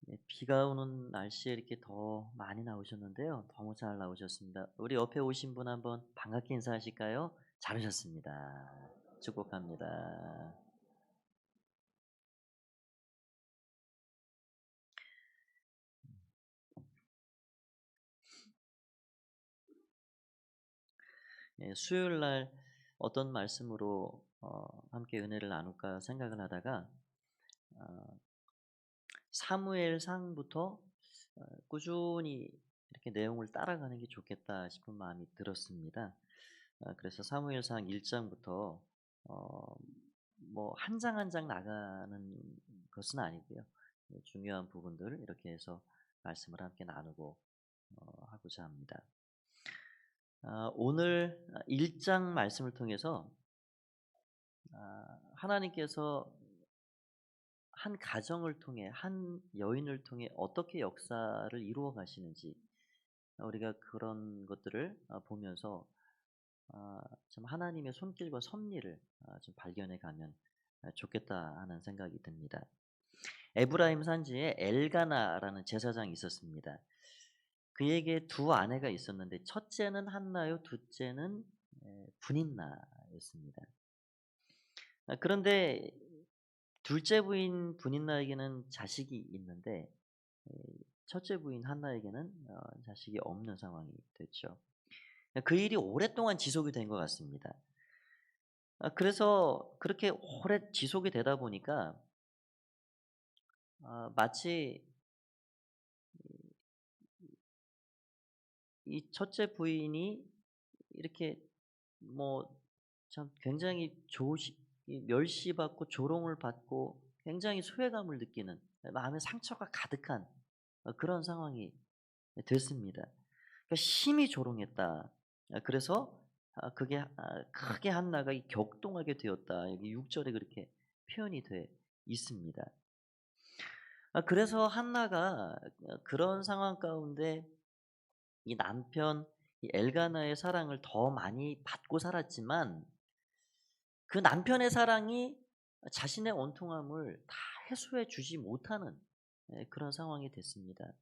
네, 비가 오는 날씨에 이렇게 더 많이 나오셨는데요. 너무 잘 나오셨습니다. 우리 옆에 오신 분 한번 반갑게 인사하실까요? 잘하셨습니다. 축복합니다. 예, 수요일 날 어떤 말씀으로 함께 은혜를 나눌까 생각을 하다가 어, 사무엘상부터 꾸준히 이렇게 내용을 따라가는 게 좋겠다 싶은 마음이 들었습니다. 그래서 사무엘상 1장부터 어 뭐 한 장 한 장 나가는 것은 아니고요. 중요한 부분들을 이렇게 해서 말씀을 함께 나누고 하고자 합니다. 오늘 1장 말씀을 통해서 하나님께서 한 가정을 통해 한 여인을 통해 어떻게 역사를 이루어 가시는지 우리가 그런 것들을 보면서 좀 하나님의 손길과 섭리를 좀 발견해 가면 좋겠다 하는 생각이 듭니다. 에브라임 산지에 엘가나라는 제사장이 있었습니다. 그에게 두 아내가 있었는데 첫째는 한나요, 둘째는 분인나였습니다. 그런데 둘째 부인 분인나에게는 자식이 있는데 에, 첫째 부인 한나에게는 자식이 없는 상황이 됐죠. 그 일이 오랫동안 지속이 된 것 같습니다. 그래서 그렇게 오래 지속이 되다 보니까 마치 이 첫째 부인이 이렇게 뭐 참 굉장히 이 멸시받고 조롱을 받고 굉장히 소외감을 느끼는 마음에 상처가 가득한 그런 상황이 됐습니다. 그러니까 심히 조롱했다. 그래서 그게 크게 한나가 이 격동하게 되었다. 여기 6 절에 그렇게 표현이 돼 있습니다. 그래서 한나가 그런 상황 가운데 이 남편 이 엘가나의 사랑을 더 많이 받고 살았지만 그 남편의 사랑이 자신의 원통함을 다 해소해 주지 못하는 그런 상황이 됐습니다.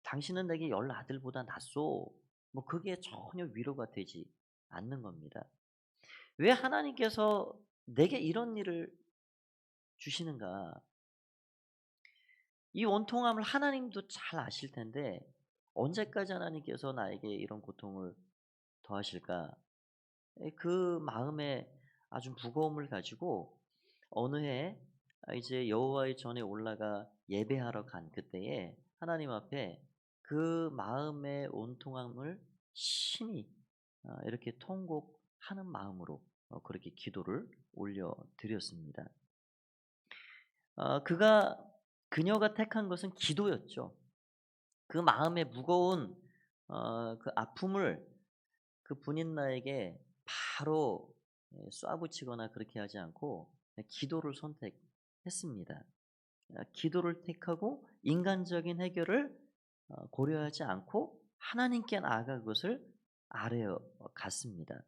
"당신은 내게 10 아들보다 낫소." 뭐 그게 전혀 위로가 되지 않는 겁니다. 왜 하나님께서 내게 이런 일을 주시는가? 이 원통함을 하나님도 잘 아실 텐데 언제까지 하나님께서 나에게 이런 고통을 더하실까? 그 마음에 아주 무거움을 가지고 어느 해 이제 여호와의 전에 올라가 예배하러 간 그때에 하나님 앞에 그 마음의 온통함을 심히 이렇게 통곡하는 마음으로 그렇게 기도를 올려 드렸습니다. 그가 그녀가 택한 것은 기도였죠. 그 마음의 무거운 그 아픔을 그 분인나에게 바로 쏴붙이거나 그렇게 하지 않고 기도를 선택했습니다. 기도를 택하고 인간적인 해결을 고려하지 않고 하나님께 나아가 그것을 아뢰어 갔습니다.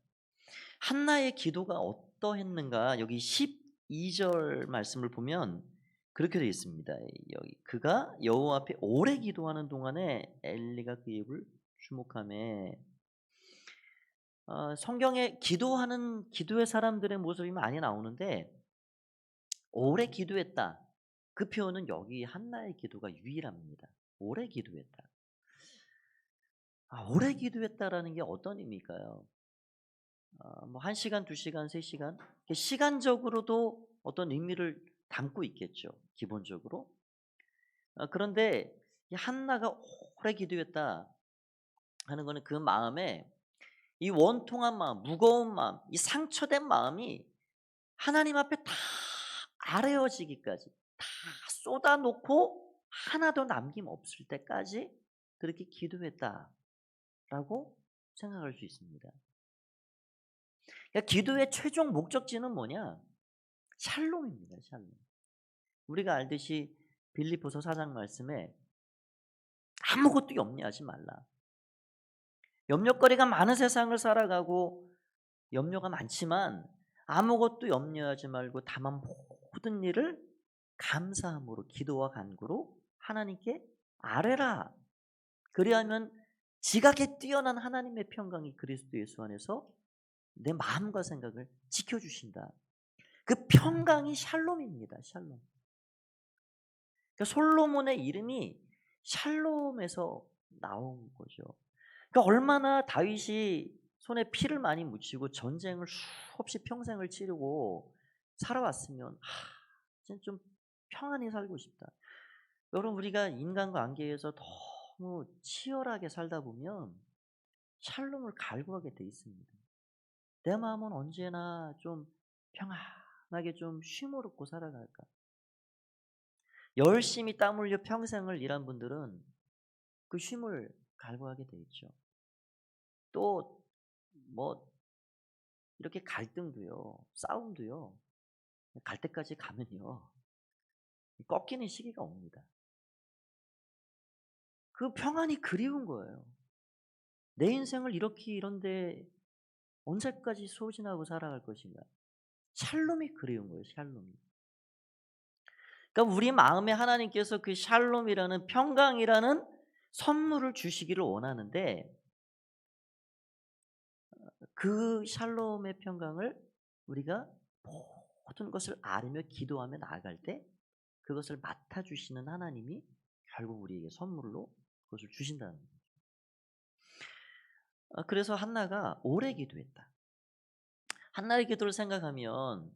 한나의 기도가 어떠했는가 여기 12절 말씀을 보면 그렇게 되어 있습니다. 여기 그가 여호와 앞에 오래 기도하는 동안에 엘리가 그 입을 주목하매 성경에 기도하는 기도의 사람들의 모습이 많이 나오는데 오래 기도했다. 그 표현은 여기 한나의 기도가 유일합니다. 오래 기도했다. 오래 기도했다라는 게 어떤 의미일까요? 뭐 1 시간, 2 시간, 3 시간 시간적으로도 어떤 의미를 담고 있겠죠, 기본적으로. 그런데 이 한나가 오래 기도했다 하는 거는 그 마음에 이 원통한 마음, 무거운 마음, 이 상처된 마음이 하나님 앞에 다 아뢰어지기까지 다 쏟아놓고 하나도 남김없을 때까지 그렇게 기도했다라고 생각할 수 있습니다. 그러니까 기도의 최종 목적지는 뭐냐? 샬롬입니다. 샬롬. 우리가 알듯이 빌립보서 4장 말씀에 아무것도 염려하지 말라. 염려거리가 많은 세상을 살아가고 염려가 많지만 아무것도 염려하지 말고 다만 모든 일을 감사함으로 기도와 간구로 하나님께 아뢰라. 그리하면 지각에 뛰어난 하나님의 평강이 그리스도 예수 안에서 내 마음과 생각을 지켜주신다. 그 평강이 샬롬입니다. 샬롬. 그러니까 솔로몬의 이름이 샬롬에서 나온 거죠. 그러니까 얼마나 다윗이 손에 피를 많이 묻히고 전쟁을 수없이 평생을 치르고 살아왔으면 진짜 좀 평안히 살고 싶다. 여러분, 우리가 인간과 관계에서 너무 치열하게 살다 보면 샬롬을 갈구하게 돼 있습니다. 내 마음은 언제나 좀 평안하게 좀 쉼을 얻고 살아갈까. 열심히 땀 흘려 평생을 일한 분들은 그 쉼을 갈구하게 돼 있죠. 또 뭐 이렇게 갈등도요, 싸움도요, 갈 때까지 가면요 꺾이는 시기가 옵니다. 그 평안이 그리운 거예요. 내 인생을 이렇게 이런데 언제까지 소진하고 살아갈 것인가. 샬롬이 그리운 거예요. 샬롬이. 그러니까 우리 마음에 하나님께서 그 샬롬이라는 평강이라는 선물을 주시기를 원하는데, 그 샬롬의 평강을 우리가 모든 것을 아뢰며 기도하며 나아갈 때 그것을 맡아주시는 하나님이 결국 우리에게 선물로 그것을 주신다는 거예요. 그래서 한나가 오래 기도했다. 한나의 기도를 생각하면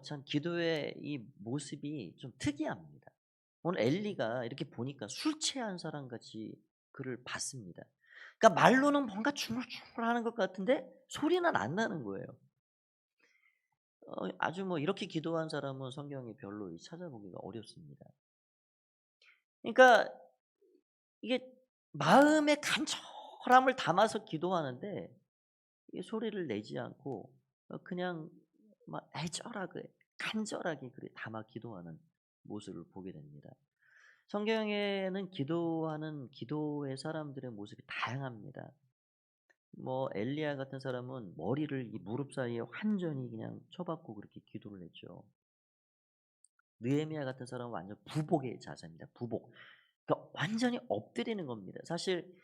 참 기도의 이 모습이 좀 특이합니다. 오늘 엘리가 이렇게 보니까 술 취한 사람 같이 그를 봤습니다. 그러니까 말로는 뭔가 중얼중얼하는 것 같은데 소리는 안 나는 거예요. 아주 이렇게 기도한 사람은 성경에 별로 찾아보기가 어렵습니다. 그러니까 이게 마음의 간절함을 담아서 기도하는데 이 소리를 내지 않고 그냥 막 애절하게 간절하게 그래 담아 기도하는 모습을 보게 됩니다. 성경에는 기도하는 기도의 사람들의 모습이 다양합니다. 엘리야 같은 사람은 머리를 이 무릎 사이에 완전히 그냥 쳐박고 그렇게 기도를 했죠. 느헤미야 같은 사람은 완전 부복의 자세입니다. 부복. 그러니까 완전히 엎드리는 겁니다. 사실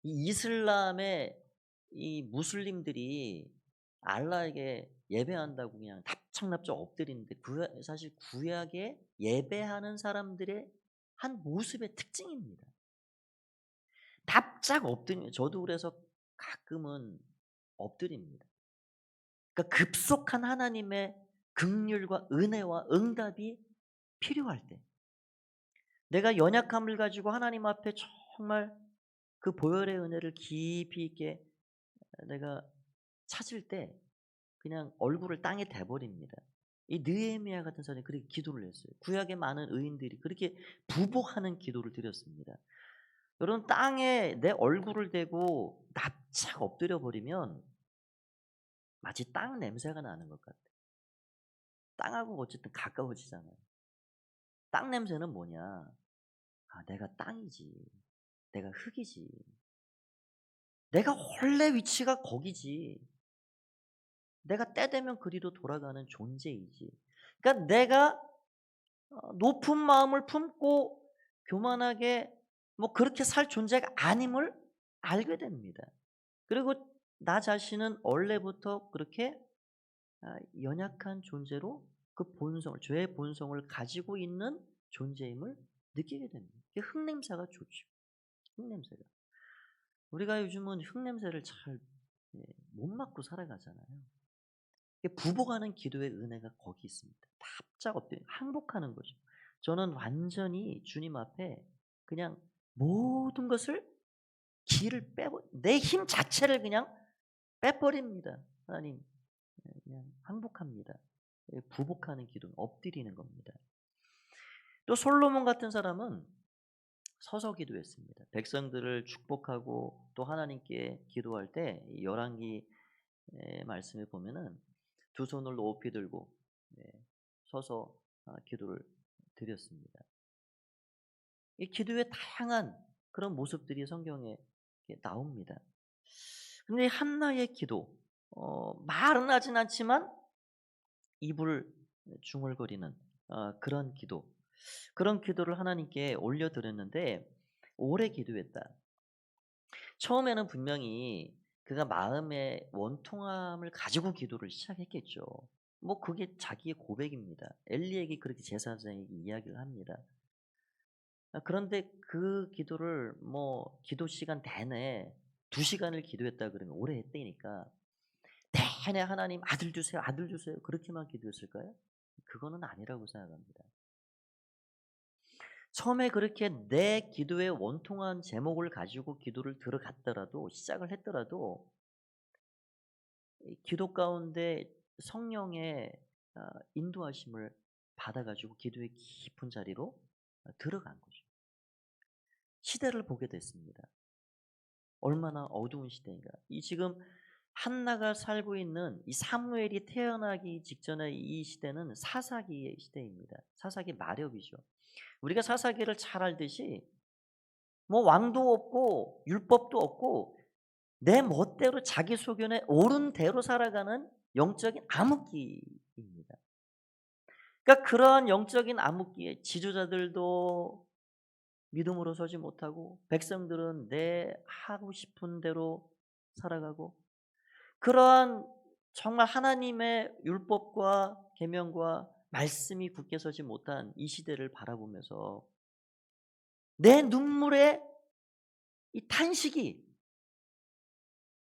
이 이슬람의 이 무슬림들이 알라에게 예배한다고 그냥 납작납작 엎드리는데 사실 구약에 예배하는 사람들의 한 모습의 특징입니다. 납작 엎드리는, 저도 그래서 가끔은 엎드립니다. 그러니까 급속한 하나님의 긍휼과 은혜와 응답이 필요할 때, 내가 연약함을 가지고 하나님 앞에 정말 그 보혈의 은혜를 깊이 있게 내가 찾을 때 그냥 얼굴을 땅에 대버립니다. 이 느헤미야 같은 사람이 그렇게 기도를 했어요. 구약의 많은 의인들이 그렇게 부복하는 기도를 드렸습니다. 여러분, 땅에 내 얼굴을 대고 납작 엎드려 버리면 마치 땅 냄새가 나는 것 같아요. 땅하고 어쨌든 가까워지잖아요. 땅 냄새는 뭐냐? 내가 땅이지. 내가 흙이지. 내가 원래 위치가 거기지. 내가 때 되면 그리로 돌아가는 존재이지. 그러니까 내가 높은 마음을 품고 교만하게 그렇게 살 존재가 아님을 알게 됩니다. 그리고 나 자신은 원래부터 그렇게 연약한 존재로 그 본성을, 죄의 본성을 가지고 있는 존재임을 느끼게 됩니다. 흙냄새가 좋죠. 흙냄새가. 우리가 요즘은 흙냄새를 잘 못 맡고 살아가잖아요. 부복하는 기도의 은혜가 거기 있습니다. 납작 엎드려 항복하는 거죠. 저는 완전히 주님 앞에 그냥 모든 것을 기를 내 힘 자체를 그냥 빼버립니다. 하나님, 그냥 항복합니다. 부복하는 기도는 엎드리는 겁니다. 또 솔로몬 같은 사람은 서서 기도했습니다. 백성들을 축복하고 또 하나님께 기도할 때 열왕기 말씀에 보면은 두 손을 높이 들고 서서 기도를 드렸습니다. 이 기도의 다양한 그런 모습들이 성경에 나옵니다. 근데 한나의 기도, 말은 하진 않지만 입을 중얼거리는 그런 기도. 그런 기도를 하나님께 올려드렸는데 오래 기도했다. 처음에는 분명히 그가 마음의 원통함을 가지고 기도를 시작했겠죠. 뭐 그게 자기의 고백입니다. 엘리에게 그렇게 제사장에게 이야기를 합니다. 그런데 그 기도를 뭐 기도 시간 내내 2시간을 기도했다 그러면 오래 했다니까 내내 하나님 아들 주세요, 아들 주세요 그렇게만 기도했을까요? 그거는 아니라고 생각합니다. 처음에 그렇게 내 기도의 원통한 제목을 가지고 기도를 들어갔더라도 시작을 했더라도 이 기도 가운데 성령의 인도하심을 받아가지고 기도의 깊은 자리로 들어간 거죠. 시대를 보게 됐습니다. 얼마나 어두운 시대인가. 이 지금 한나가 살고 있는 이 사무엘이 태어나기 직전의 이 시대는 사사기의 시대입니다. 사사기 마렵이죠. 우리가 사사기를 잘 알듯이 뭐 왕도 없고 율법도 없고 내 멋대로 자기 소견에 옳은 대로 살아가는 영적인 암흑기입니다. 그러니까 그러한 영적인 암흑기에 지도자들도 믿음으로 서지 못하고 백성들은 내 하고 싶은 대로 살아가고 그러한 정말 하나님의 율법과 계명과 말씀이 굳게 서지 못한 이 시대를 바라보면서 내 눈물의 이 탄식이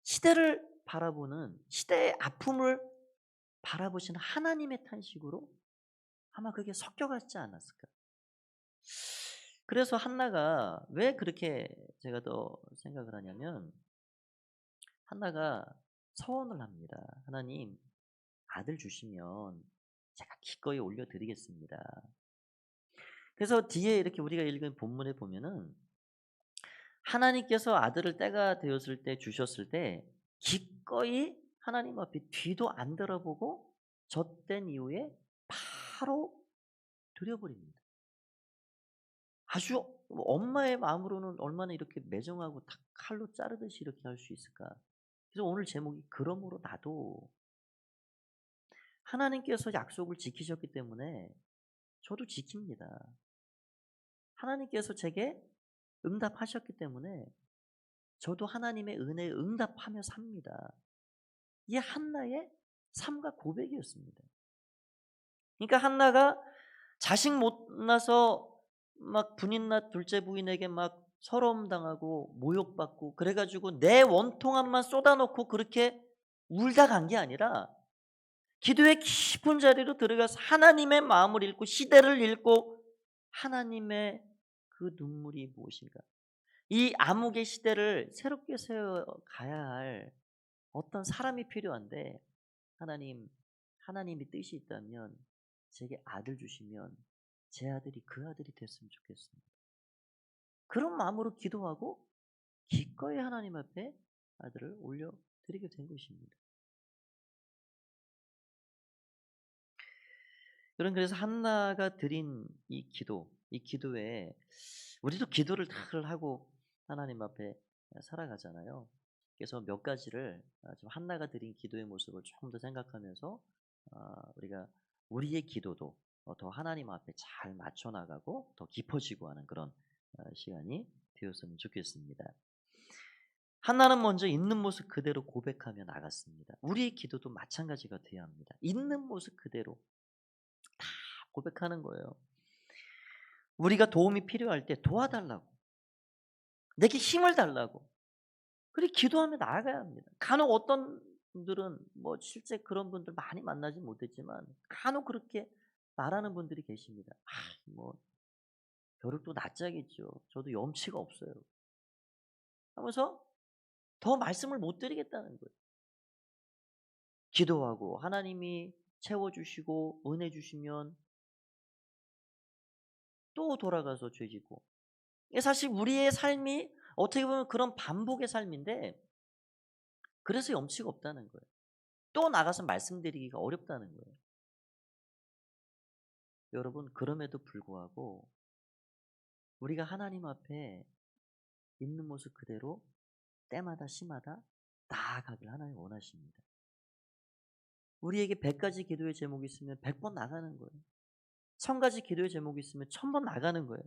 시대를 바라보는 시대의 아픔을 바라보시는 하나님의 탄식으로 아마 그게 섞여갔지 않았을까. 그래서 한나가 왜 그렇게 제가 더 생각을 하냐면 한나가 서원을 합니다. 하나님 아들 주시면 제가 기꺼이 올려드리겠습니다. 그래서 뒤에 이렇게 우리가 읽은 본문에 보면은 하나님께서 아들을 때가 되었을 때 주셨을 때 기꺼이 하나님 앞에 뒤도 안 돌아보고 젖된 이후에 바로 드려버립니다. 아주 엄마의 마음으로는 얼마나 이렇게 매정하고 칼로 자르듯이 이렇게 할 수 있을까? 그래서 오늘 제목이 그러므로 나도 하나님께서 약속을 지키셨기 때문에 저도 지킵니다. 하나님께서 제게 응답하셨기 때문에 저도 하나님의 은혜에 응답하며 삽니다. 이게 한나의 삶과 고백이었습니다. 그러니까 한나가 자식 못 낳아서 막 분인 낳 둘째 부인에게 막 서러움 당하고 모욕받고 그래가지고 내 원통함만 쏟아놓고 그렇게 울다 간 게 아니라 기도의 깊은 자리로 들어가서 하나님의 마음을 읽고 시대를 읽고 하나님의 그 눈물이 무엇인가 이 암흑의 시대를 새롭게 세워가야 할 어떤 사람이 필요한데 하나님이 뜻이 있다면 제게 아들 주시면 제 아들이 그 아들이 됐으면 좋겠습니다. 그런 마음으로 기도하고 기꺼이 하나님 앞에 아들을 올려드리게 된 것입니다. 그래서 한나가 드린 이 기도에 우리도 기도를 늘 하고 하나님 앞에 살아가잖아요. 그래서 몇 가지를 좀 한나가 드린 기도의 모습을 조금 더 생각하면서 우리가 우리의 기도도 더 하나님 앞에 잘 맞춰 나가고 더 깊어지고 하는 그런 시간이 되었으면 좋겠습니다. 한나는 먼저 있는 모습 그대로 고백하며 나갔습니다. 우리의 기도도 마찬가지가 되어야 합니다. 있는 모습 그대로 다 고백하는 거예요. 우리가 도움이 필요할 때 도와달라고, 내게 힘을 달라고, 그렇게 기도하며 나아가야 합니다. 간혹 어떤 분들은 뭐 실제 그런 분들 많이 만나지 못했지만 간혹 그렇게 말하는 분들이 계십니다. 뭐 벼룩도 낯짝이죠. 저도 염치가 없어요. 하면서 더 말씀을 못 드리겠다는 거예요. 기도하고 하나님이 채워주시고 은혜 주시면 또 돌아가서 죄지고. 이게 사실 우리의 삶이 어떻게 보면 그런 반복의 삶인데 그래서 염치가 없다는 거예요. 또 나가서 말씀드리기가 어렵다는 거예요. 여러분 그럼에도 불구하고 우리가 하나님 앞에 있는 모습 그대로 때마다 시마다 나아가길 하나님 원하십니다. 우리에게 100가지 기도의 제목이 있으면 100번 나가는 거예요. 1000가지 기도의 제목이 있으면 1000번 나가는 거예요.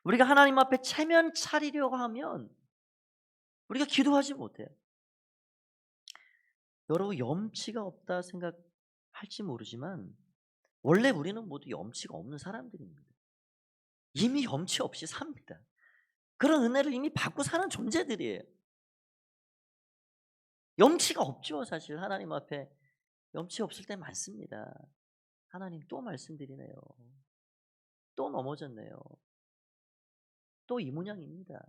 우리가 하나님 앞에 체면 차리려고 하면 우리가 기도하지 못해요. 여러분 염치가 없다 생각할지 모르지만 원래 우리는 모두 염치가 없는 사람들입니다. 이미 염치 없이 삽니다. 그런 은혜를 이미 받고 사는 존재들이에요. 염치가 없죠, 사실 하나님 앞에. 염치 없을 때 많습니다. 하나님 또 말씀드리네요. 또 넘어졌네요. 또 이 모양입니다.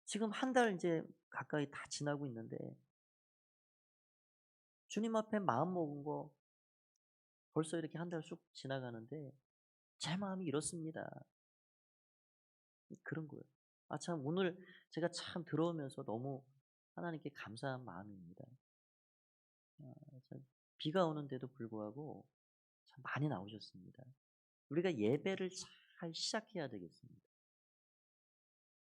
지금 한 달 이제 가까이 다 지나고 있는데 주님 앞에 마음 먹은 거 벌써 이렇게 한 달 쑥 지나가는데 제 마음이 이렇습니다. 그런 거예요. 아, 참 오늘 제가 참 들어오면서 너무 하나님께 감사한 마음입니다. 참 비가 오는데도 불구하고 참 많이 나오셨습니다. 우리가 예배를 잘 시작해야 되겠습니다.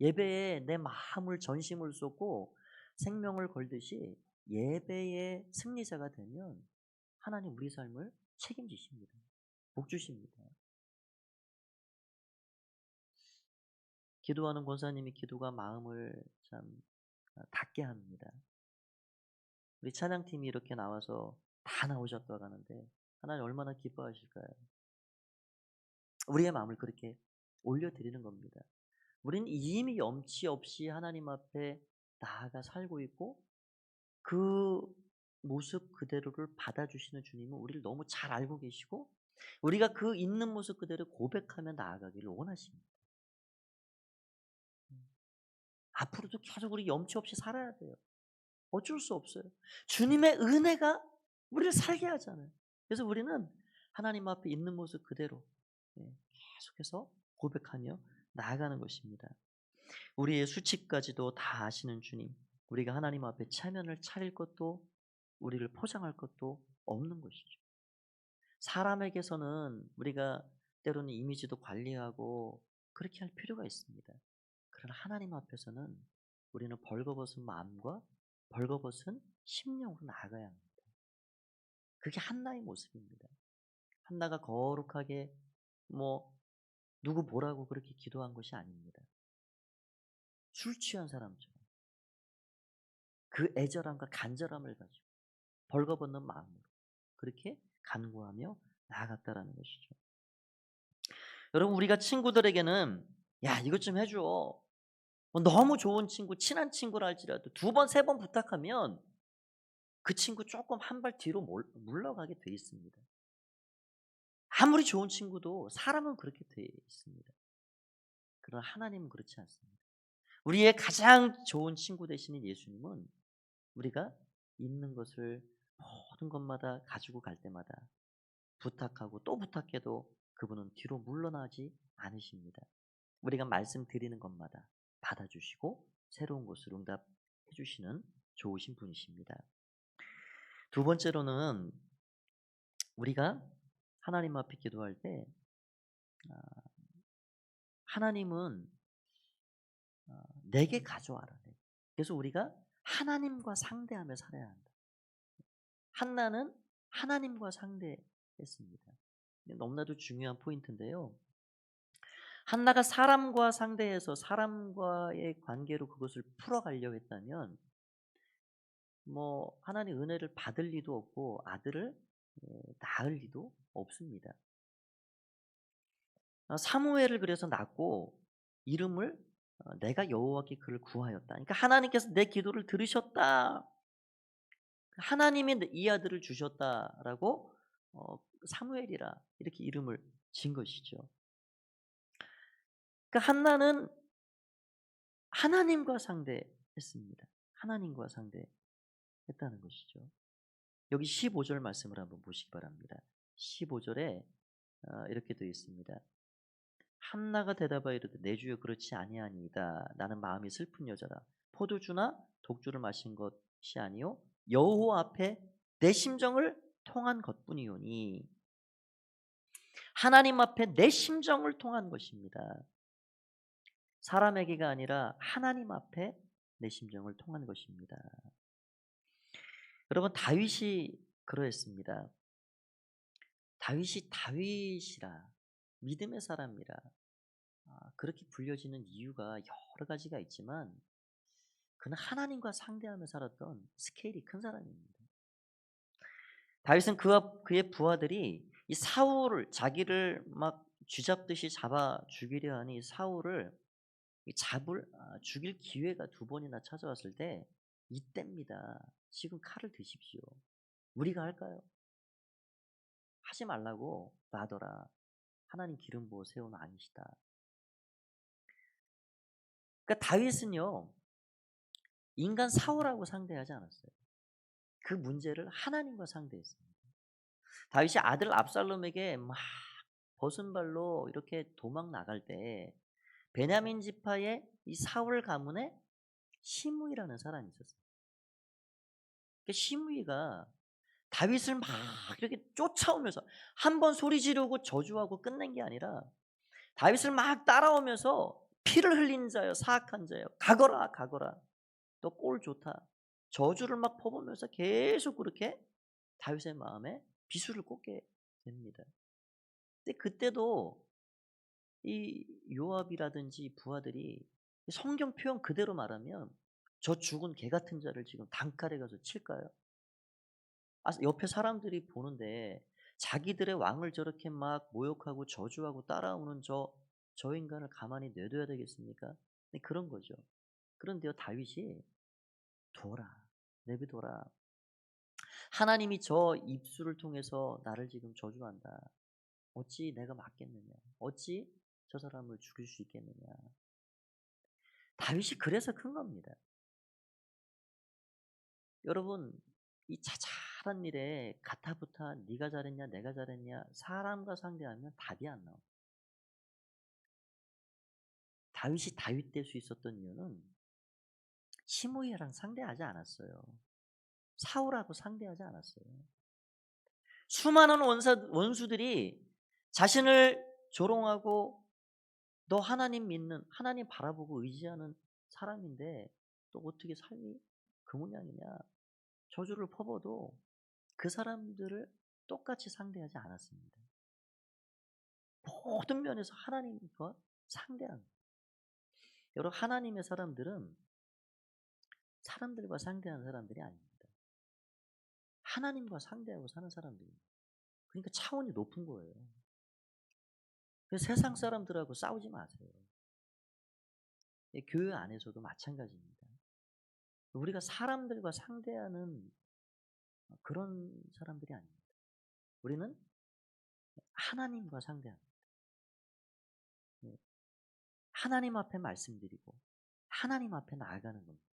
예배에 내 마음을 전심을 쏟고 생명을 걸듯이 예배의 승리자가 되면 하나님 우리 삶을 책임지십니다. 복 주십니다. 기도하는 권사님이 기도가 마음을 참 닿게 합니다. 우리 찬양팀이 이렇게 나와서 다 나오셨다고 하는데 하나님 얼마나 기뻐하실까요? 우리의 마음을 그렇게 올려드리는 겁니다. 우리는 이미 염치 없이 하나님 앞에 나아가 살고 있고 그 모습 그대로를 받아주시는 주님은 우리를 너무 잘 알고 계시고 우리가 그 있는 모습 그대로 고백하며 나아가기를 원하십니다. 앞으로도 계속 우리 염치 없이 살아야 돼요. 어쩔 수 없어요. 주님의 은혜가 우리를 살게 하잖아요. 그래서 우리는 하나님 앞에 있는 모습 그대로 계속해서 고백하며 나아가는 것입니다. 우리의 수치까지도 다 아시는 주님, 우리가 하나님 앞에 체면을 차릴 것도 우리를 포장할 것도 없는 것이죠. 사람에게서는 우리가 때로는 이미지도 관리하고 그렇게 할 필요가 있습니다. 그러나 하나님 앞에서는 우리는 벌거벗은 마음과 벌거벗은 심령으로 나아가야 합니다. 그게 한나의 모습입니다. 한나가 거룩하게 뭐 누구 보라고 그렇게 기도한 것이 아닙니다. 술 취한 사람처럼 그 애절함과 간절함을 가지고 벌거벗는 마음으로 그렇게 간구하며 나아갔다라는 것이죠. 여러분 우리가 친구들에게는 야 이것 좀 해줘. 너무 좋은 친구, 친한 친구라 할지라도 2번, 3번 부탁하면 그 친구 조금 한 발 뒤로 물러가게 돼 있습니다. 아무리 좋은 친구도 사람은 그렇게 돼 있습니다. 그러나 하나님은 그렇지 않습니다. 우리의 가장 좋은 친구 되시는 예수님은 우리가 있는 것을 모든 것마다 가지고 갈 때마다 부탁하고 또 부탁해도 그분은 뒤로 물러나지 않으십니다. 우리가 말씀드리는 것마다 받아주시고 새로운 것을 응답해 주시는 좋으신 분이십니다. 두 번째로는 우리가 하나님 앞에 기도할 때 하나님은 내게 가져와라. 그래서 우리가 하나님과 상대하며 살아야 한다. 한나는 하나님과 상대했습니다. 너무나도 중요한 포인트인데요. 한나가 사람과 상대해서 사람과의 관계로 그것을 풀어가려고 했다면 뭐 하나님 은혜를 받을 리도 없고 아들을 낳을 리도 없습니다. 사무엘을 그래서 낳고 이름을 내가 여호와께 그를 구하였다. 그러니까 하나님께서 내 기도를 들으셨다. 하나님이 이 아들을 주셨다라고 사무엘이라 이렇게 이름을 진 것이죠. 그러니까 한나는 하나님과 상대했습니다. 하나님과 상대했다는 것이죠. 여기 15절 말씀을 한번 보시기 바랍니다. 15절에 이렇게 되어 있습니다. 한나가 대답하여 이르되 내 주여 그렇지 아니하니이다. 나는 마음이 슬픈 여자라. 포도주나 독주를 마신 것이 아니요 여호와 앞에 내 심정을 통한 것뿐이오니. 하나님 앞에 내 심정을 통한 것입니다. 사람에게가 아니라 하나님 앞에 내 심정을 통한 것입니다. 여러분 다윗이 그러했습니다. 다윗이라 믿음의 사람이라 그렇게 불려지는 이유가 여러 가지가 있지만 그는 하나님과 상대하며 살았던 스케일이 큰 사람입니다. 다윗은 그와 그의 부하들이 이 사울을 자기를 막 쥐잡듯이 잡아 죽이려 하니 이 사울을 죽일 기회가 두 번이나 찾아왔을 때 이때입니다. 지금 칼을 드십시오. 우리가 할까요? 하지 말라고 놔둬라. 하나님 기름 부어 세운 아니시다. 그러니까 다윗은요 인간 사울하고 상대하지 않았어요. 그 문제를 하나님과 상대했습니다. 다윗이 아들 압살롬에게 막 벗은 발로 이렇게 도망 나갈 때 베냐민 지파의 이 사울 가문에 시므이라는 사람이 있었어요. 그 시므이가 다윗을 막 이렇게 쫓아오면서 한 번 소리 지르고 저주하고 끝낸 게 아니라 다윗을 막 따라오면서 피를 흘린 자여 사악한 자여 가거라 가거라 너 꼴 좋다 저주를 막 퍼부으면서 계속 그렇게 다윗의 마음에 비수를 꽂게 됩니다. 근데 그때도 이 요압이라든지 부하들이 성경 표현 그대로 말하면 저 죽은 개 같은 자를 지금 단칼에 가서 칠까요? 옆에 사람들이 보는데 자기들의 왕을 저렇게 막 모욕하고 저주하고 따라오는 저 인간을 가만히 내둬야 되겠습니까? 네, 그런 거죠. 그런데요 다윗이 둬라 내비둬라. 하나님이 저 입술을 통해서 나를 지금 저주한다. 어찌 내가 맞겠느냐? 어찌 저 사람을 죽일 수 있겠느냐? 다윗이 그래서 큰 겁니다. 여러분 이 자잘한 일에 가타부타 네가 잘했냐 내가 잘했냐 사람과 상대하면 답이 안 나와. 다윗이 다윗 될 수 있었던 이유는 시므이랑 상대하지 않았어요. 사울하고 상대하지 않았어요. 수많은 원수들이 자신을 조롱하고 너 하나님 믿는 하나님 바라보고 의지하는 사람인데 또 어떻게 삶이 그 모양이냐 저주를 퍼부어도 그 사람들을 똑같이 상대하지 않았습니다. 모든 면에서 하나님과 상대한 여러분 하나님의 사람들은 사람들과 상대하는 사람들이 아닙니다. 하나님과 상대하고 사는 사람들입니다. 그러니까 차원이 높은 거예요. 그래서 세상 사람들하고 싸우지 마세요. 교회 안에서도 마찬가지입니다. 우리가 사람들과 상대하는 그런 사람들이 아닙니다. 우리는 하나님과 상대합니다. 하나님 앞에 말씀드리고 하나님 앞에 나아가는 겁니다.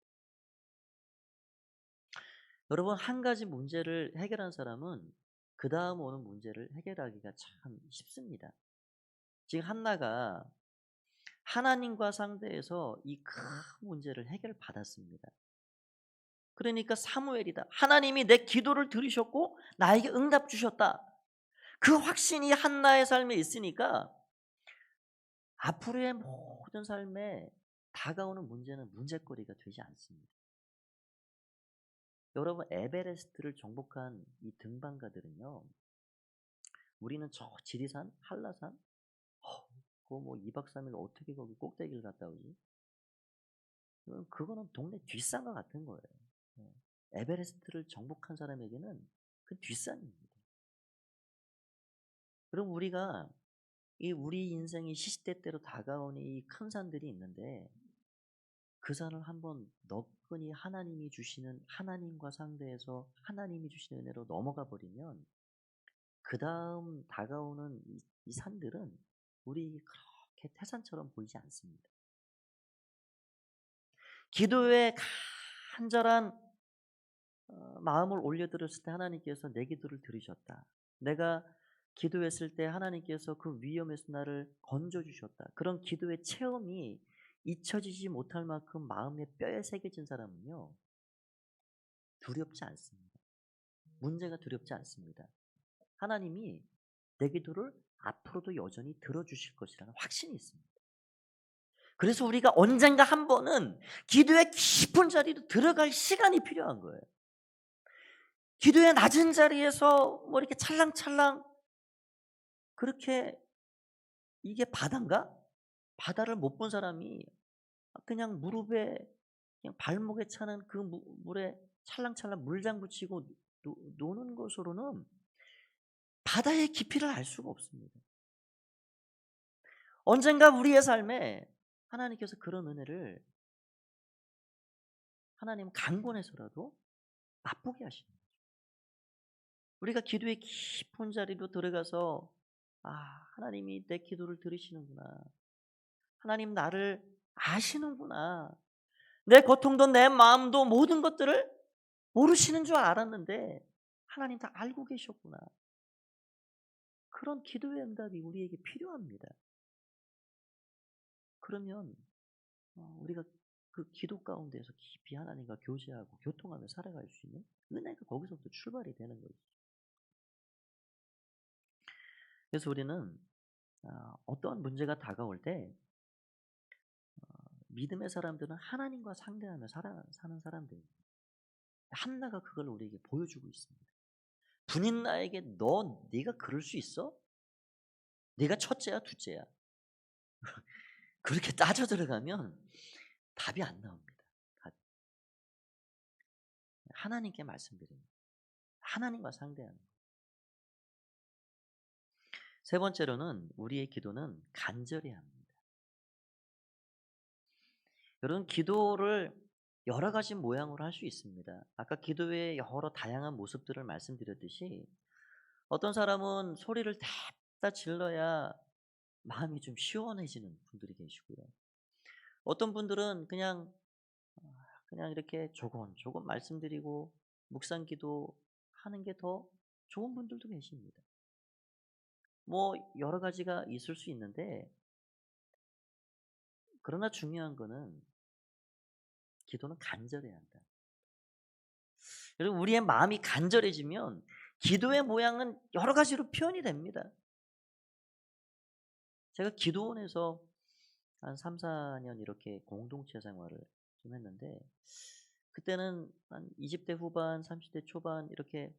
여러분 한 가지 문제를 해결한 사람은 그 다음 오는 문제를 해결하기가 참 쉽습니다. 지금 한나가 하나님과 상대해서 이 큰 문제를 해결받았습니다. 그러니까 사무엘이다. 하나님이 내 기도를 들으셨고 나에게 응답 주셨다. 그 확신이 한나의 삶에 있으니까 앞으로의 모든 삶에 다가오는 문제는 문제거리가 되지 않습니다. 여러분 에베레스트를 정복한 이 등반가들은요. 우리는 저 지리산, 한라산 그거 뭐 2박 3일 어떻게 거기 꼭대기를 갔다 오지? 그거는 동네 뒷산과 같은 거예요. 에베레스트를 정복한 사람에게는 그 뒷산입니다. 그럼 우리가 우리 인생이 시시때때로 다가오는 이 큰 산들이 있는데 그 산을 한번 너끈히 하나님이 주시는 하나님과 상대해서 하나님이 주시는 은혜로 넘어가 버리면 그 다음 다가오는 이 산들은 우리 그렇게 태산처럼 보이지 않습니다. 기도에 간절한 마음을 올려드렸을 때 하나님께서 내 기도를 들으셨다. 내가 기도했을 때 하나님께서 그 위험에서 나를 건져주셨다. 그런 기도의 체험이 잊혀지지 못할 만큼 마음의 뼈에 새겨진 사람은요. 두렵지 않습니다. 문제가 두렵지 않습니다. 하나님이 내 기도를 앞으로도 여전히 들어주실 것이라는 확신이 있습니다. 그래서 우리가 언젠가 한 번은 기도의 깊은 자리로 들어갈 시간이 필요한 거예요. 기도의 낮은 자리에서 뭐 이렇게 찰랑찰랑 그렇게 이게 바다인가? 바다를 못 본 사람이 그냥 무릎에 그냥 발목에 차는 그 물에 찰랑찰랑 물장구 치고 노는 것으로는 바다의 깊이를 알 수가 없습니다. 언젠가 우리의 삶에 하나님께서 그런 은혜를 하나님 강권해서라도 맛보게 하시는 거예요. 우리가 기도의 깊은 자리로 들어가서 하나님이 내 기도를 들으시는구나. 하나님 나를 아시는구나. 내 고통도 내 마음도 모든 것들을 모르시는 줄 알았는데 하나님 다 알고 계셨구나. 그런 기도의 응답이 우리에게 필요합니다. 그러면 우리가 그 기도 가운데서 깊이 하나님과 교제하고 교통하며 살아갈 수 있는 은혜가 거기서부터 출발이 되는 거죠. 그래서 우리는 어떠한 문제가 다가올 때 믿음의 사람들은 하나님과 상대하며 사는 사람들입니다. 한나가 그걸 우리에게 보여주고 있습니다. 분인 나에게 네가 그럴 수 있어? 네가 첫째야 둘째야? 그렇게 따져 들어가면 답이 안 나옵니다. 하나님께 말씀드립니다. 하나님과 상대하는 거예요. 세 번째로는 우리의 기도는 간절해야 합니다. 여러분 기도를 여러 가지 모양으로 할 수 있습니다. 아까 기도의 여러 다양한 모습들을 말씀드렸듯이 어떤 사람은 소리를 다 질러야 마음이 좀 시원해지는 분들이 계시고요. 어떤 분들은 그냥 이렇게 조곤조곤 말씀드리고 묵상 기도하는 게 더 좋은 분들도 계십니다. 뭐 여러 가지가 있을 수 있는데 그러나 중요한 거는 기도는 간절해야 한다. 여러분 우리의 마음이 간절해지면 기도의 모양은 여러 가지로 표현이 됩니다. 제가 기도원에서 한 3, 4년 이렇게 공동체 생활을 좀 했는데 그때는 한 20대 후반, 30대 초반 이렇게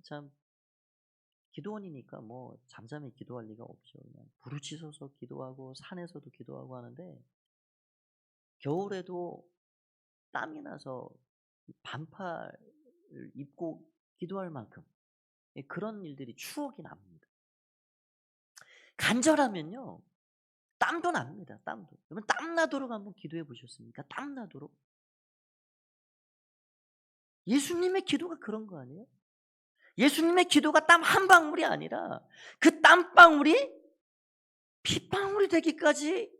참 기도원이니까 뭐 잠잠히 기도할 리가 없죠. 그냥 부르짖어서 기도하고 산에서도 기도하고 하는데 겨울에도 땀이 나서 반팔을 입고 기도할 만큼 그런 일들이 추억이 납니다. 간절하면요. 땀도 납니다. 땀도. 여러분 땀 나도록 한번 기도해 보셨습니까? 땀 나도록. 예수님의 기도가 그런 거 아니에요? 예수님의 기도가 땀 한 방울이 아니라 그 땀방울이 핏방울이 되기까지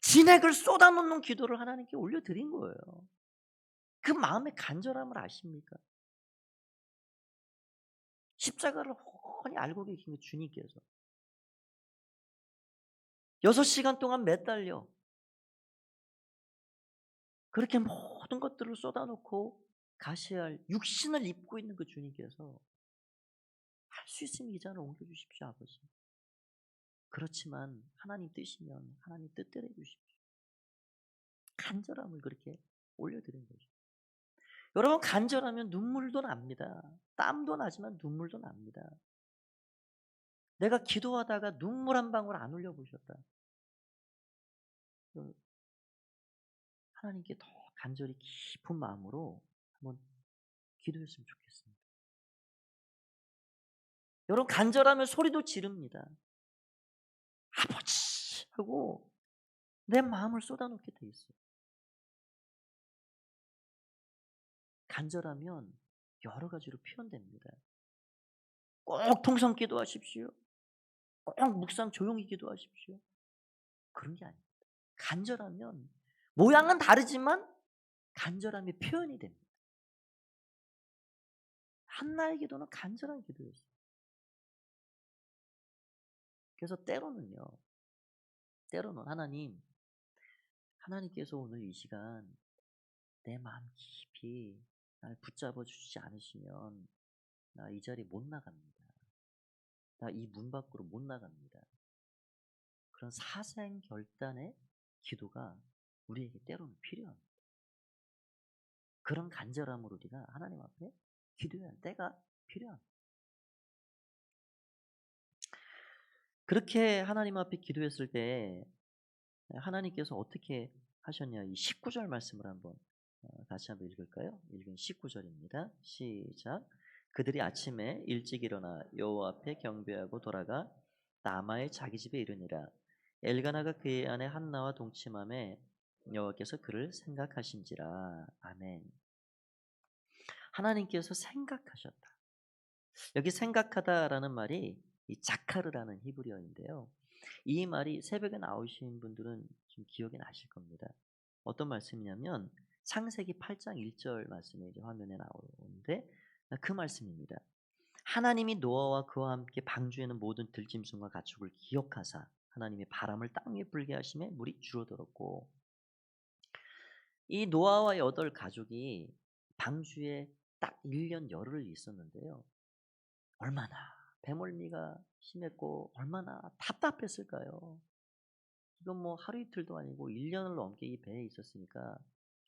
진액을 쏟아놓는 기도를 하나님께 올려드린 거예요. 그 마음의 간절함을 아십니까? 십자가를 훤히 알고 계신 그 주님께서 6시간 동안 매달려 그렇게 모든 것들을 쏟아놓고 가셔야 할 육신을 입고 있는 그 주님께서 할 수 있으면 이 잔을 옮겨주십시오 아버지. 그렇지만 하나님 뜻이면 하나님 뜻대로 해주십시오. 간절함을 그렇게 올려드린 거죠. 여러분 간절하면 눈물도 납니다. 땀도 나지만 눈물도 납니다. 내가 기도하다가 눈물 한 방울 안 흘려보셨다. 하나님께 더 간절히 깊은 마음으로 한번 기도했으면 좋겠습니다. 여러분 간절하면 소리도 지릅니다. 아버지 하고 내 마음을 쏟아놓게 돼 있어요. 간절하면 여러 가지로 표현됩니다. 꼭 통성 기도하십시오. 꼭 묵상 조용히 기도하십시오. 그런 게 아닙니다. 간절하면 모양은 다르지만 간절함이 표현이 됩니다. 한나의 기도는 간절한 기도였어요. 그래서 때로는 하나님께서 오늘 이 시간 내 마음 깊이 날 붙잡아 주시지 않으시면 나 이 자리 못 나갑니다. 나 이 문 밖으로 못 나갑니다. 그런 사생 결단의 기도가 우리에게 때로는 필요합니다. 그런 간절함으로 우리가 하나님 앞에 기도해야 할 때가 필요합니다. 그렇게 하나님 앞에 기도했을 때 하나님께서 어떻게 하셨냐. 이 19절 말씀을 한번 다시 한번 읽을까요? 읽은 19절입니다. 시작. 그들이 아침에 일찍 일어나 여호와 앞에 경배하고 돌아가 라마의 자기 집에 이르니라. 엘가나가 그의 아내 한나와 동침함에 여호와께서 그를 생각하신지라. 아멘. 하나님께서 생각하셨다. 여기 생각하다라는 말이 이 자카르라는 히브리어인데요. 이 말이 새벽에 나오신 분들은 좀 기억이 나실 겁니다. 어떤 말씀이냐면 창세기 8장 1절 말씀이 이제 화면에 나오는데 그 말씀입니다. 하나님이 노아와 그와 함께 방주에는 모든 들짐승과 가축을 기억하사 하나님이 바람을 땅 위에 불게 하심에 물이 줄어들었고, 이 노아와 8가족이 방주에 딱 1년 열흘 있었는데요. 얼마나 배멀미가 심했고 얼마나 답답했을까요? 이건 뭐 하루 이틀도 아니고 1년을 넘게 이 배에 있었으니까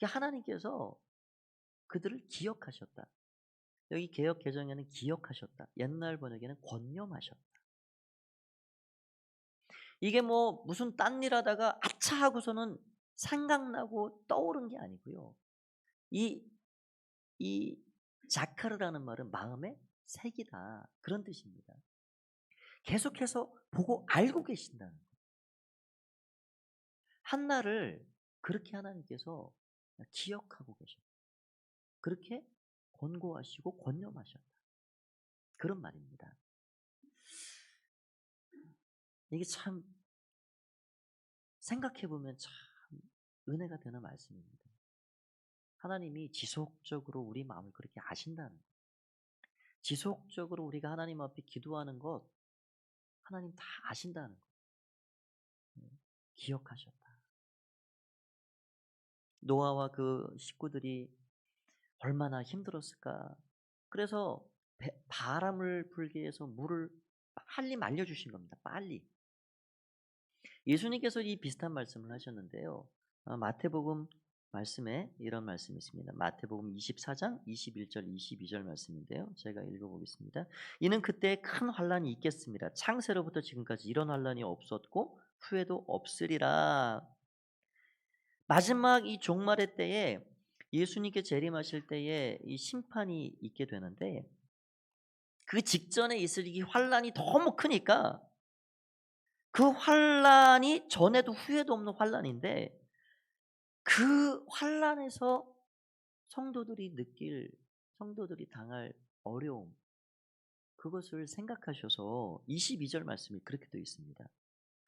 하나님께서 그들을 기억하셨다. 여기 개역 개정에는 기억하셨다. 옛날 번역에는 권념하셨다. 이게 뭐 무슨 딴 일 하다가 아차 하고서는 생각나고 떠오른 게 아니고요. 이, 이 자카르라는 말은 마음의 색이다. 그런 뜻입니다. 계속해서 보고 알고 계신다는 거예요. 한나를 그렇게 하나님께서 기억하고 계셨다. 그렇게 권고하시고 권념하셨다. 그런 말입니다. 이게 참 생각해보면 참 은혜가 되는 말씀입니다. 하나님이 지속적으로 우리 마음을 그렇게 아신다는 것. 지속적으로 우리가 하나님 앞에 기도하는 것 하나님 다 아신다는 것. 기억하셨다. 노아와 그 식구들이 얼마나 힘들었을까. 그래서 바람을 불게 해서 물을 빨리 말려주신 겁니다. 빨리. 예수님께서 이 비슷한 말씀을 하셨는데요. 마태복음 말씀에 이런 말씀이 있습니다. 마태복음 24장 21절 22절 말씀인데요. 제가 읽어보겠습니다. 이는 그때 큰 환란이 있겠습니다. 창세로부터 지금까지 이런 환란이 없었고 후에도 없으리라. 마지막 이 종말의 때에 예수님께 재림하실 때에 이 심판이 있게 되는데, 그 직전에 있을 이 환란이 너무 크니까 그 환란이 전에도 후에도 없는 환란인데, 그 환란에서 성도들이 당할 어려움, 그것을 생각하셔서 22절 말씀이 그렇게 되어 있습니다.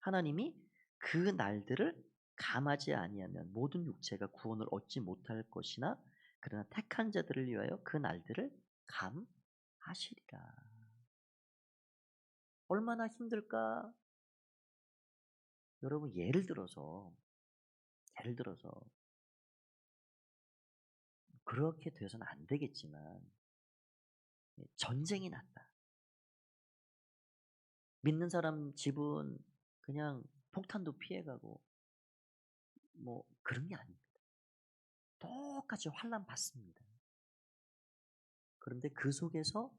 하나님이 그 날들을 감하지 아니하면 모든 육체가 구원을 얻지 못할 것이나 그러나 택한 자들을 위하여 그 날들을 감하시리라. 얼마나 힘들까? 여러분, 예를 들어서 그렇게 돼서는 안 되겠지만 전쟁이 났다. 믿는 사람 집은 그냥 폭탄도 피해가고 뭐 그런 게 아닙니다. 똑같이 환난 받습니다. 그런데 그 속에서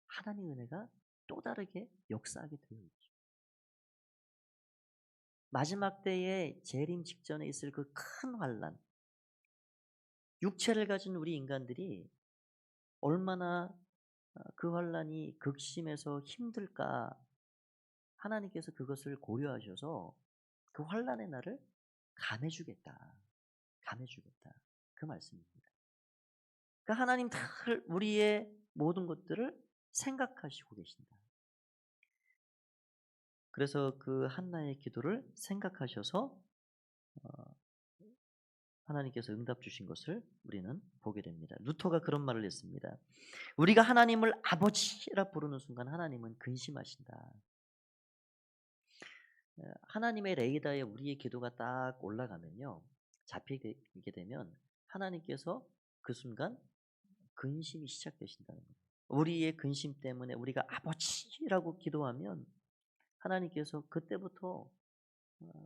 하나님의 은혜가 또 다르게 역사하게 되어 있죠. 마지막 때에 재림 직전에 있을 그 큰 환난, 육체를 가진 우리 인간들이 얼마나 그 환난이 극심해서 힘들까, 하나님께서 그것을 고려하셔서 그 환난의 날을 감해주겠다. 그 말씀입니다. 그러니까 하나님 다 우리의 모든 것들을 생각하시고 계신다. 그래서 그 한나의 기도를 생각하셔서 하나님께서 응답 주신 것을 우리는 보게 됩니다. 루터가 그런 말을 했습니다. 우리가 하나님을 아버지라 부르는 순간 하나님은 근심하신다. 하나님의 레이더에 우리의 기도가 딱 올라가면요, 잡히게 되면 하나님께서 그 순간 근심이 시작되신다는 거예요. 우리의 근심 때문에 우리가 아버지라고 기도하면 하나님께서 그때부터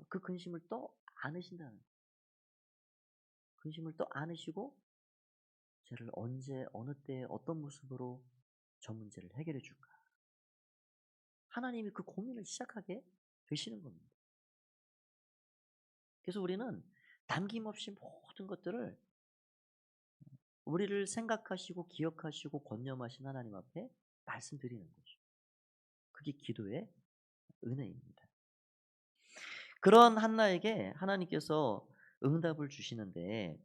그 근심을 또 안으신다는 거예요. 근심을 또 안으시고 저를 언제 어느 때 어떤 모습으로 저 문제를 해결해 줄까 하나님이 그 고민을 시작하게 되시는 겁니다. 그래서 우리는 남김없이 모든 것들을 우리를 생각하시고 기억하시고 권념하신 하나님 앞에 말씀드리는 거죠. 그게 기도의 은혜입니다. 그런 한나에게 하나님께서 응답을 주시는데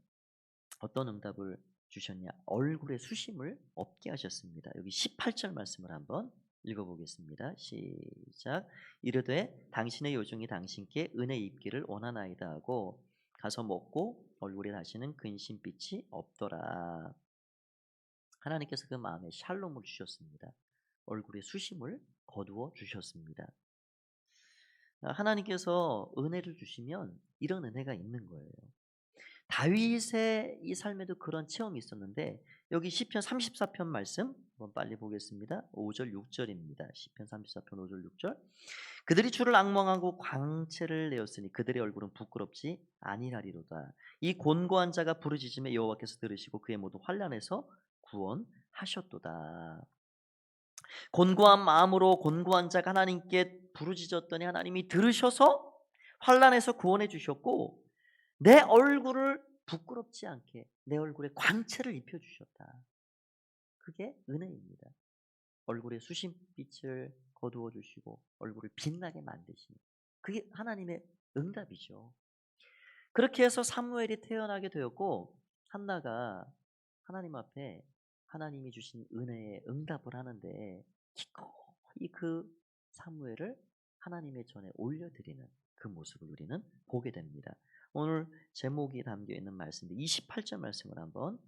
어떤 응답을 주셨냐? 얼굴에 수심을 없게 하셨습니다. 여기 18절 말씀을 한번 읽어보겠습니다. 시작. 이르되 당신의 요종이 당신께 은혜 입기를 원하나이다 하고 가서 먹고 얼굴에 다시는 근심빛이 없더라. 하나님께서 그 마음에 샬롬을 주셨습니다. 얼굴에 수심을 거두어 주셨습니다. 하나님께서 은혜를 주시면 이런 은혜가 있는 거예요. 다윗의 이 삶에도 그런 체험이 있었는데 여기 시편 34편 말씀 한번 빨리 보겠습니다. 5절 6절입니다. 시편 34편 5절 6절. 그들이 주를 앙망하고 광채를 내었으니 그들의 얼굴은 부끄럽지 아니하리로다. 이 곤고한 자가 부르짖음에 여호와께서 들으시고 그의 모든 환난에서 구원하셨도다. 곤고한 마음으로 곤고한 자가 하나님께 부르짖었더니 하나님이 들으셔서 환난에서 구원해 주셨고 내 얼굴을 부끄럽지 않게 내 얼굴에 광채를 입혀주셨다. 그게 은혜입니다. 얼굴에 수심빛을 거두어 주시고 얼굴을 빛나게 만드시는 그게 하나님의 응답이죠. 그렇게 해서 사무엘이 태어나게 되었고 한나가 하나님 앞에 하나님이 주신 은혜에 응답을 하는데 기꺼이 그 사무엘을 하나님의 전에 올려드리는 그 모습을 우리는 보게 됩니다. 오늘 제목이 담겨 있는 말씀인데 28절 말씀을 한번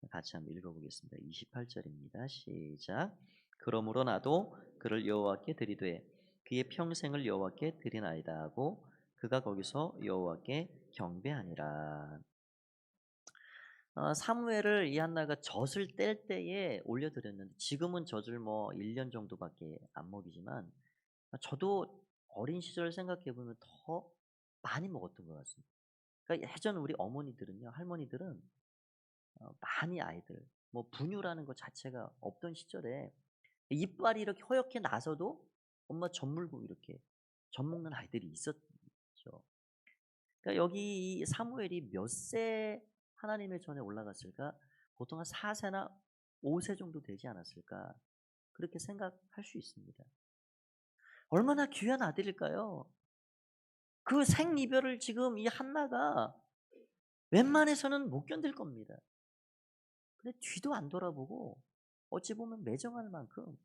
같이 한번 읽어보겠습니다. 28절입니다. 시작. 그러므로 나도 그를 여호와께 드리되 그의 평생을 여호와께 드리나이다 하고 그가 거기서 여호와께 경배하니라. 사무엘을 이 한나가 젖을 뗄 때에 올려드렸는데 지금은 젖을 뭐 1년 정도밖에 안 먹이지만 저도 어린 시절 생각해 보면 더 많이 먹었던 것 같습니다. 그러니까 예전 우리 어머니들은요, 할머니들은 많이 아이들 뭐 분유라는 것 자체가 없던 시절에 이빨이 이렇게 허옇게 나서도 엄마 젖 물고 이렇게 젖 먹는 아이들이 있었죠. 그러니까 여기 이 사무엘이 몇 세 하나님의 전에 올라갔을까? 보통 한 4세나 5세 정도 되지 않았을까? 그렇게 생각할 수 있습니다. 얼마나 귀한 아들일까요? 그 생이별을 지금 이 한나가 웬만해서는 못 견딜 겁니다. 근데 뒤도 안 돌아보고 어찌 보면 매정할 만큼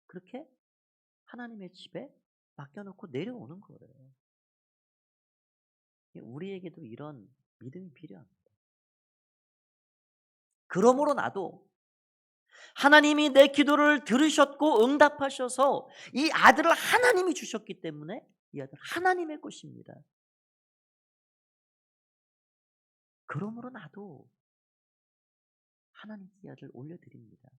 그렇게 하나님의 집에 맡겨놓고 내려오는 거예요. 우리에게도 이런 믿음이 필요합니다. 그러므로 나도 하나님이 내 기도를 들으셨고 응답하셔서 이 아들을 하나님이 주셨기 때문에 이 아들 하나님의 것입니다. 그러므로 나도 하나님께 이 아들 올려드립니다.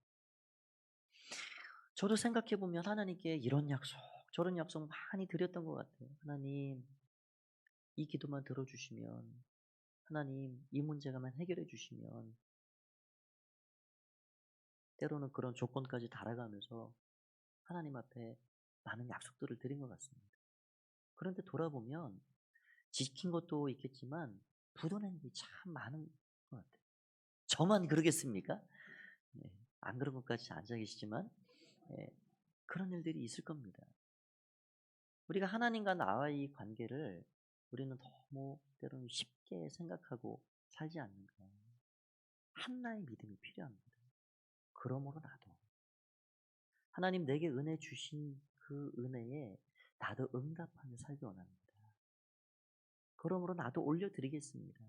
저도 생각해보면 하나님께 이런 약속 저런 약속 많이 드렸던 것 같아요. 하나님 이 기도만 들어주시면 하나님 이 문제가만 해결해 주시면 때로는 그런 조건까지 달아가면서 하나님 앞에 많은 약속들을 드린 것 같습니다. 그런데 돌아보면 지킨 것도 있겠지만 부도낸 게 참 많은 것 같아요. 저만 그러겠습니까? 네, 안 그런 것까지 앉아 계시지만 네, 그런 일들이 있을 겁니다. 우리가 하나님과 나와의 관계를 우리는 너무 때로는 쉽게 생각하고 살지 않는가. 한나의 믿음이 필요합니다. 그러므로 나도 하나님 내게 은혜 주신 그 은혜에 나도 응답하며 살기 원합니다. 그러므로 나도 올려드리겠습니다.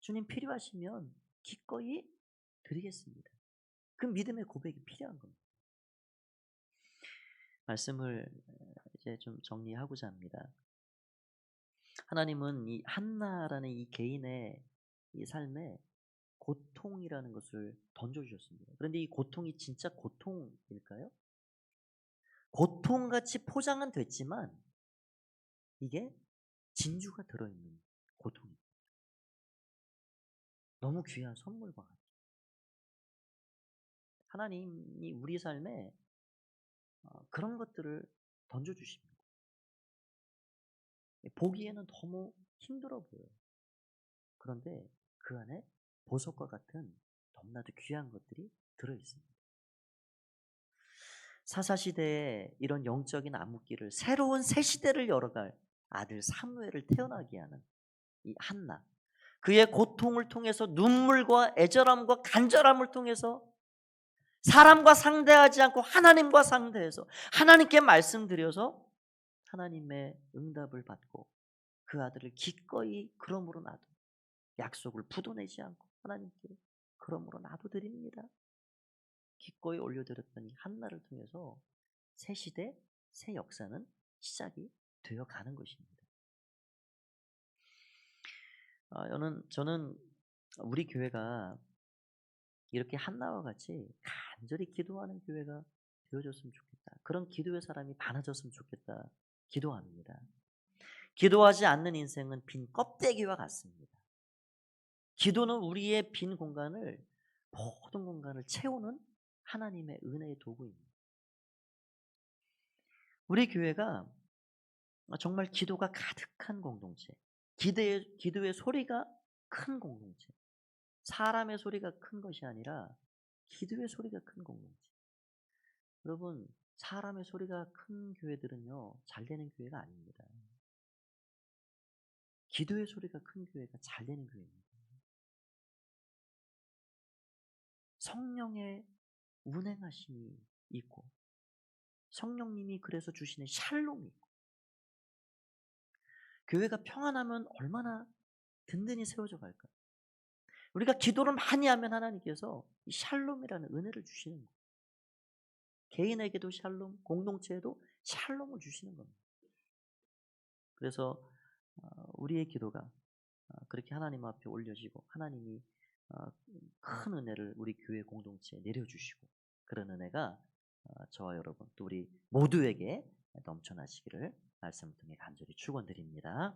주님 필요하시면 기꺼이 드리겠습니다. 그 믿음의 고백이 필요한 겁니다. 말씀을 이제 좀 정리하고자 합니다. 하나님은 이 한나라는 이 개인의 이 삶에 고통이라는 것을 던져주셨습니다. 그런데 이 고통이 진짜 고통일까요? 고통같이 포장은 됐지만 이게 진주가 들어있는 고통입니다. 너무 귀한 선물과 같아요. 하나님이 우리 삶에 그런 것들을 던져주십니다. 보기에는 너무 힘들어 보여요. 그런데 그 안에 보석과 같은 너무나도 귀한 것들이 들어있습니다. 사사시대에 이런 영적인 암흑기를 새로운 새 시대를 열어갈 아들 사무엘을 태어나게 하는 이 한나, 그의 고통을 통해서 눈물과 애절함과 간절함을 통해서 사람과 상대하지 않고 하나님과 상대해서 하나님께 말씀드려서 하나님의 응답을 받고 그 아들을 기꺼이 그러므로 나도 약속을 부도내지 않고 하나님께 그러므로 나도 드립니다. 기꺼이 올려드렸더니 한나를 통해서 새 시대, 새 역사는 시작이 되어가는 것입니다. 저는 우리 교회가 이렇게 한나와 같이 간절히 기도하는 교회가 되어졌으면 좋겠다. 그런 기도의 사람이 많아졌으면 좋겠다. 기도합니다. 기도하지 않는 인생은 빈 껍데기와 같습니다. 기도는 우리의 빈 공간을, 모든 공간을 채우는 하나님의 은혜의 도구입니다. 우리 교회가 정말 기도가 가득한 공동체, 기도의 소리가 큰 공동체, 사람의 소리가 큰 것이 아니라 기도의 소리가 큰 공동체. 여러분, 사람의 소리가 큰 교회들은요, 잘 되는 교회가 아닙니다. 기도의 소리가 큰 교회가 잘 되는 교회입니다. 성령의 운행하심이 있고 성령님이 그래서 주시는 샬롬이 있고, 교회가 평안하면 얼마나 든든히 세워져 갈까요? 우리가 기도를 많이 하면 하나님께서 이 샬롬이라는 은혜를 주시는 거예요. 개인에게도 샬롬, 공동체에도 샬롬을 주시는 겁니다. 그래서 우리의 기도가 그렇게 하나님 앞에 올려지고 하나님이 큰 은혜를 우리 교회 공동체에 내려주시고, 그런 은혜가 저와 여러분 또 우리 모두에게 넘쳐나시기를 말씀을 통해 간절히 축원드립니다.